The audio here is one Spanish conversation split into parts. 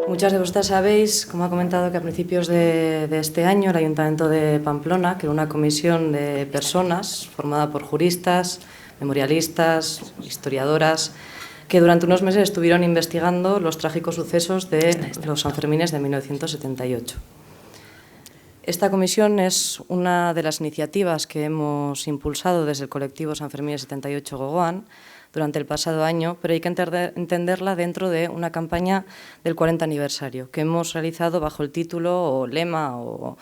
Muchas de vosotras sabéis, como ha comentado, que a principios de este año el Ayuntamiento de Pamplona creó una comisión de personas formada por juristas, memorialistas, historiadoras, que durante unos meses estuvieron investigando los trágicos sucesos de los Sanfermines de 1978. Esta comisión es una de las iniciativas que hemos impulsado desde el colectivo Sanfermines 78 Gogoan durante el pasado año, pero hay que entenderla dentro de una campaña del 40 aniversario que hemos realizado bajo el título o lema o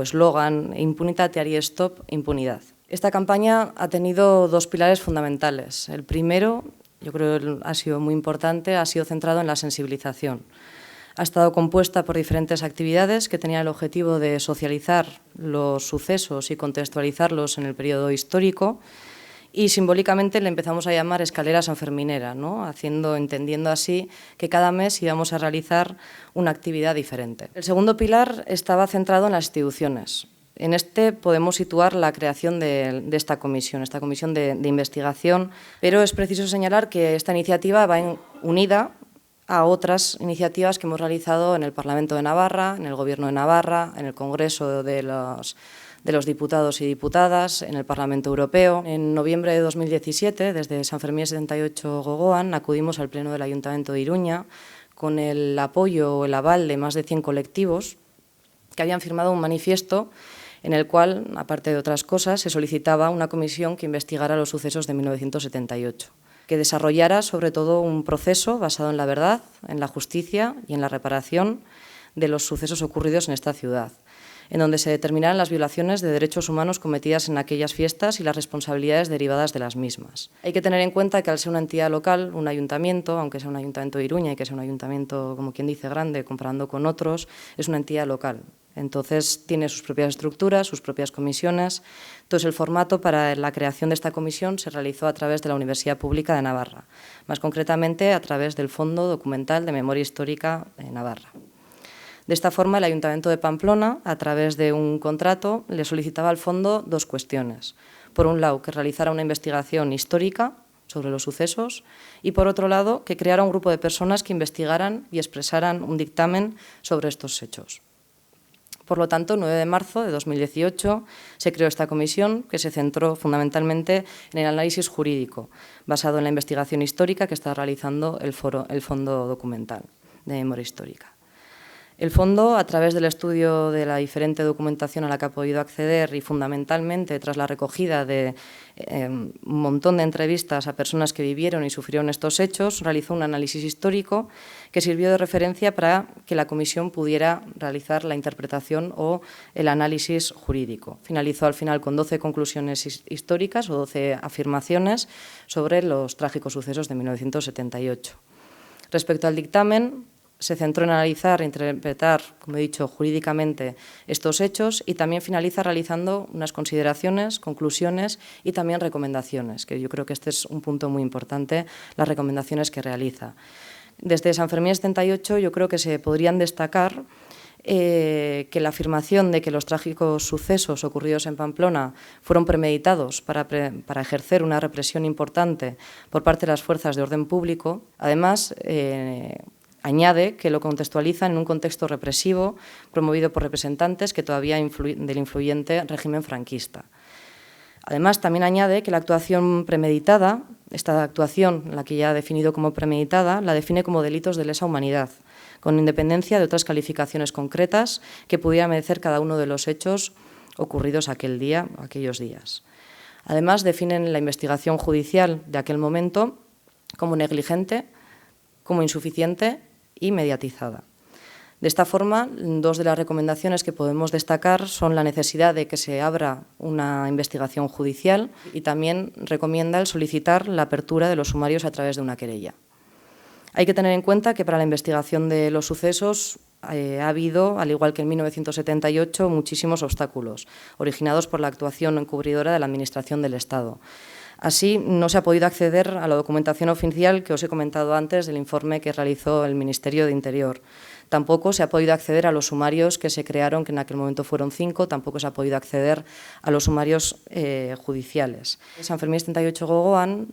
eslogan Impunitate Ari Stop, impunidad. Esta campaña ha tenido dos pilares fundamentales. El primero, yo creo que ha sido muy importante, ha sido centrado en la sensibilización. Ha estado compuesta por diferentes actividades que tenían el objetivo de socializar los sucesos y contextualizarlos en el periodo histórico, y simbólicamente le empezamos a llamar escalera sanferminera, ¿no? Entendiendo así que cada mes íbamos a realizar una actividad diferente. El segundo pilar estaba centrado en las instituciones. En este podemos situar la creación de esta comisión de investigación, pero es preciso señalar que esta iniciativa va unida a otras iniciativas que hemos realizado en el Parlamento de Navarra, en el Gobierno de Navarra, en el Congreso de los Diputados y Diputadas, en el Parlamento Europeo. En noviembre de 2017, desde Sanfermines 78 Gogoan, acudimos al Pleno del Ayuntamiento de Iruña con el apoyo o el aval de más de 100 colectivos que habían firmado un manifiesto en el cual, aparte de otras cosas, se solicitaba una comisión que investigara los sucesos de 1978, que desarrollara sobre todo un proceso basado en la verdad, en la justicia y en la reparación de los sucesos ocurridos en esta ciudad, en donde se determinaran las violaciones de derechos humanos cometidas en aquellas fiestas y las responsabilidades derivadas de las mismas. Hay que tener en cuenta que al ser una entidad local, un ayuntamiento, aunque sea un ayuntamiento de Iruña y que sea un ayuntamiento, como quien dice, grande, comparando con otros, es una entidad local. Entonces, tiene sus propias estructuras, sus propias comisiones. Entonces, el formato para la creación de esta comisión se realizó a través de la Universidad Pública de Navarra, más concretamente a través del Fondo Documental de Memoria Histórica de Navarra. De esta forma, el Ayuntamiento de Pamplona, a través de un contrato, le solicitaba al fondo dos cuestiones. Por un lado, que realizara una investigación histórica sobre los sucesos y, por otro lado, que creara un grupo de personas que investigaran y expresaran un dictamen sobre estos hechos. Por lo tanto, el 9 de marzo de 2018 se creó esta comisión que se centró fundamentalmente en el análisis jurídico, basado en la investigación histórica que está realizando el Fondo Documental de Memoria Histórica. El Fondo, a través del estudio de la diferente documentación a la que ha podido acceder y fundamentalmente tras la recogida de un montón de entrevistas a personas que vivieron y sufrieron estos hechos, realizó un análisis histórico que sirvió de referencia para que la comisión pudiera realizar la interpretación o el análisis jurídico. Finalizó al final con 12 conclusiones históricas o 12 afirmaciones sobre los trágicos sucesos de 1978. Respecto al dictamen, se centró en analizar e interpretar, como he dicho, jurídicamente estos hechos y también finaliza realizando unas consideraciones, conclusiones y también recomendaciones, que yo creo que este es un punto muy importante, las recomendaciones que realiza. Desde Sanfermines 78 yo creo que se podrían destacar que la afirmación de que los trágicos sucesos ocurridos en Pamplona fueron premeditados para ejercer una represión importante por parte de las fuerzas de orden público, además añade que lo contextualiza en un contexto represivo promovido por representantes que todavía del influyente régimen franquista. Además, también añade que la actuación premeditada, esta actuación, la que ya ha definido como premeditada, la define como delitos de lesa humanidad, con independencia de otras calificaciones concretas que pudiera merecer cada uno de los hechos ocurridos aquellos días. Además, definen la investigación judicial de aquel momento como negligente, como insuficiente y mediatizada. De esta forma, dos de las recomendaciones que podemos destacar son la necesidad de que se abra una investigación judicial y también recomienda el solicitar la apertura de los sumarios a través de una querella. Hay que tener en cuenta que para la investigación de los sucesos ha habido, al igual que en 1978, muchísimos obstáculos originados por la actuación encubridora de la Administración del Estado. Así, no se ha podido acceder a la documentación oficial que os he comentado antes del informe que realizó el Ministerio de Interior. Tampoco se ha podido acceder a los sumarios que se crearon, que en aquel momento fueron 5, tampoco se ha podido acceder a los sumarios judiciales. San Fermín 78 gogoan,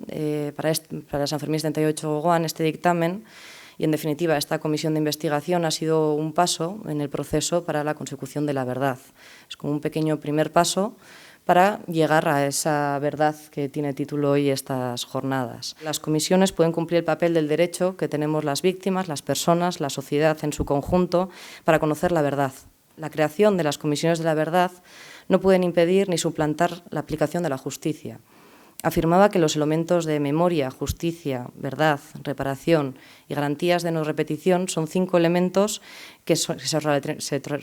para San Fermín 78 gogoan, este dictamen y, en definitiva, esta comisión de investigación ha sido un paso en el proceso para la consecución de la verdad. Es como un pequeño primer paso para llegar a esa verdad que tiene título hoy estas jornadas. Las comisiones pueden cumplir el papel del derecho que tenemos las víctimas, las personas, la sociedad en su conjunto, para conocer la verdad. La creación de las comisiones de la verdad no pueden impedir ni suplantar la aplicación de la justicia. Afirmaba que los elementos de memoria, justicia, verdad, reparación y garantías de no repetición son 5 elementos que se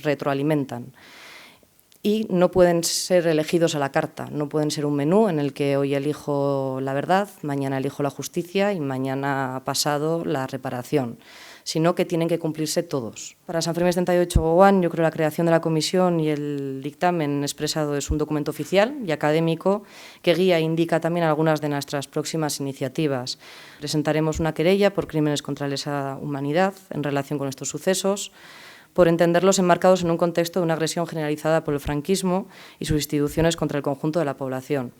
retroalimentan y no pueden ser elegidos a la carta, no pueden ser un menú en el que hoy elijo la verdad, mañana elijo la justicia y mañana pasado la reparación, sino que tienen que cumplirse todos. Para San Fermín 78 gogoan, yo creo que la creación de la comisión y el dictamen expresado es un documento oficial y académico que guía e indica también algunas de nuestras próximas iniciativas. Presentaremos una querella por crímenes contra la lesa humanidad en relación con estos sucesos, por entenderlos enmarcados en un contexto de una agresión generalizada por el franquismo y sus instituciones contra el conjunto de la población.